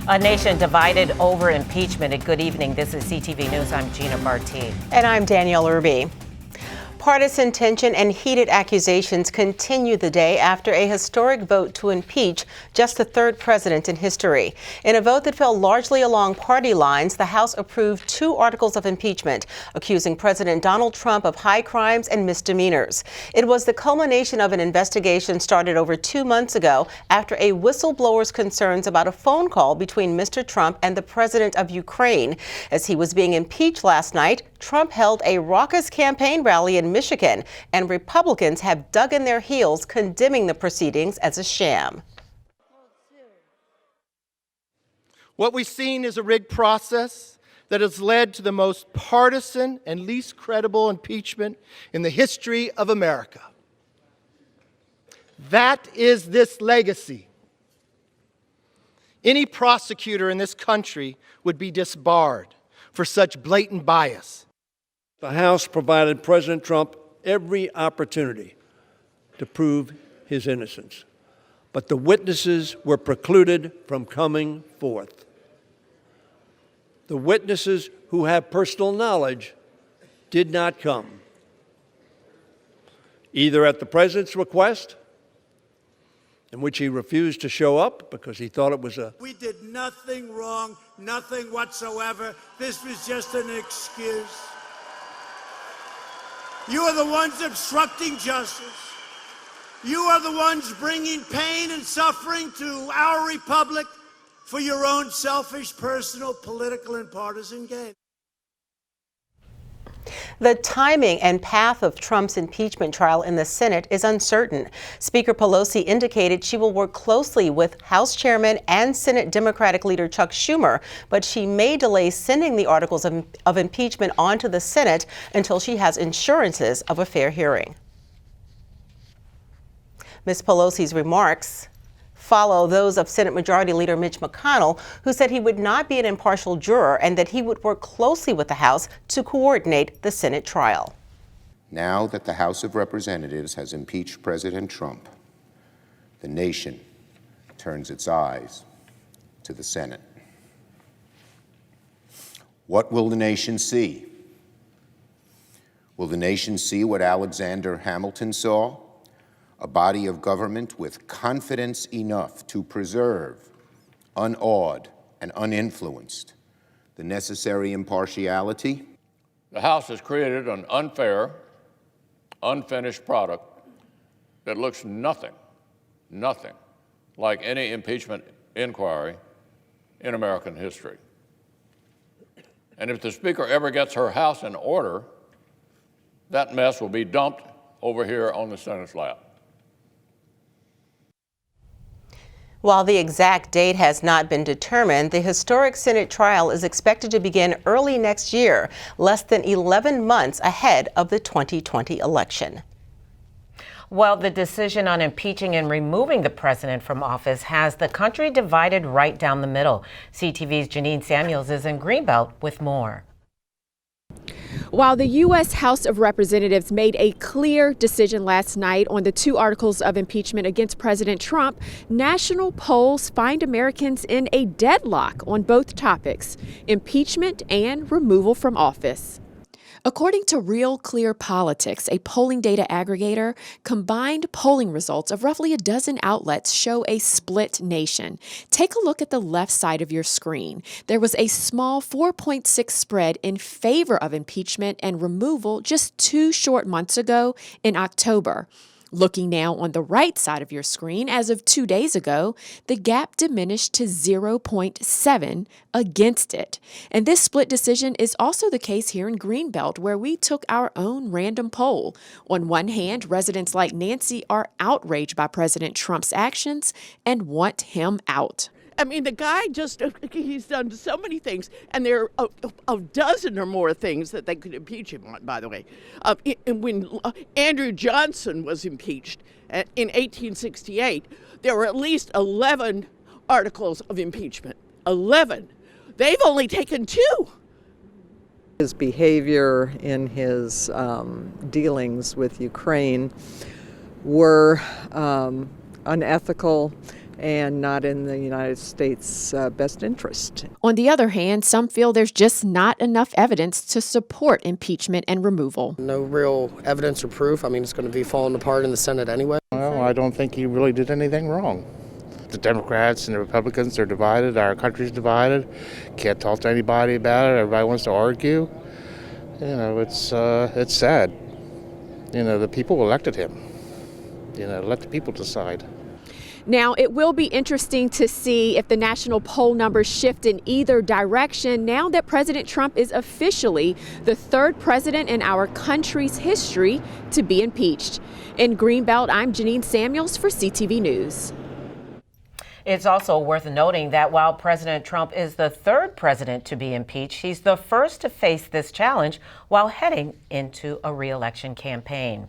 A nation divided over impeachment. Good evening. This is CTV News. I'm Gina Barti. And I'm Danielle Irby. Partisan tension and heated accusations continue the day after a historic vote to impeach just the third president in history. In a vote that fell largely along party lines, the House approved 2 articles of impeachment, accusing President Donald Trump of high crimes and misdemeanors. It was the culmination of an investigation started over 2 months ago after a whistleblower's concerns about a phone call between Mr. Trump and the president of Ukraine. As he was being impeached last night, Trump held a raucous campaign rally in Michigan, and Republicans have dug in their heels, condemning the proceedings as a sham. What we've seen is a rigged process that has led to the most partisan and least credible impeachment in the history of America. That is this legacy. Any prosecutor in this country would be disbarred for such blatant bias. The House provided President Trump every opportunity to prove his innocence, but the witnesses were precluded from coming forth. The witnesses who have personal knowledge did not come, either at the president's request, in which he refused to show up because he thought it was a... We did nothing wrong, nothing whatsoever. This was just an excuse. You are the ones obstructing justice. You are the ones bringing pain and suffering to our republic for your own selfish, personal, political, and partisan gain. The timing and path of Trump's impeachment trial in the Senate is uncertain. Speaker Pelosi indicated she will work closely with House Chairman and Senate Democratic leader Chuck Schumer, but she may delay sending the articles of impeachment on to the Senate until she has assurances of a fair hearing. Ms. Pelosi's remarks follow those of Senate Majority Leader Mitch McConnell, who said he would not be an impartial juror and that he would work closely with the House to coordinate the Senate trial. Now that the House of Representatives has impeached President Trump, the nation turns its eyes to the Senate. What will the nation see? Will the nation see what Alexander Hamilton saw? A body of government with confidence enough to preserve, unawed and uninfluenced, the necessary impartiality? The House has created an unfair, unfinished product that looks nothing like any impeachment inquiry in American history. And if the Speaker ever gets her House in order, that mess will be dumped over here on the Senate's lap. While the exact date has not been determined, the historic Senate trial is expected to begin early next year, less than 11 months ahead of the 2020 election. Well, the decision on impeaching and removing the president from office has the country divided right down the middle. CTV's Janine Samuels is in Greenbelt with more. While the U.S. House of Representatives made a clear decision last night on the 2 articles of impeachment against President Trump, national polls find Americans in a deadlock on both topics, impeachment and removal from office. According to Real Clear Politics, a polling data aggregator, combined polling results of roughly a dozen outlets show a split nation. Take a look at the left side of your screen. There was a small 4.6 spread in favor of impeachment and removal just 2 short months ago in October. Looking now on the right side of your screen, as of 2 days ago, the gap diminished to 0.7 against it. And this split decision is also the case here in Greenbelt, where we took our own random poll. On one hand, residents like Nancy are outraged by President Trump's actions and want him out. I mean, the guy he's done so many things, and there are a dozen or more things that they could impeach him on, by the way. When Andrew Johnson was impeached in 1868, there were at least 11 articles of impeachment. 11. They've only taken 2. His behavior in his dealings with Ukraine were unethical and not in the United States' best interest. On the other hand, some feel there's just not enough evidence to support impeachment and removal. No real evidence or proof. I mean, it's going to be falling apart in the Senate anyway. Well, I don't think he really did anything wrong. The Democrats and the Republicans are divided. Our country's divided. Can't talk to anybody about it. Everybody wants to argue. You know, it's sad. You know, the people elected him. You know, let the people decide. Now, it will be interesting to see if the national poll numbers shift in either direction now that President Trump is officially the third president in our country's history to be impeached. In Greenbelt, I'm Janine Samuels for CTV News. It's also worth noting that while President Trump is the third president to be impeached, he's the first to face this challenge while heading into a re-election campaign.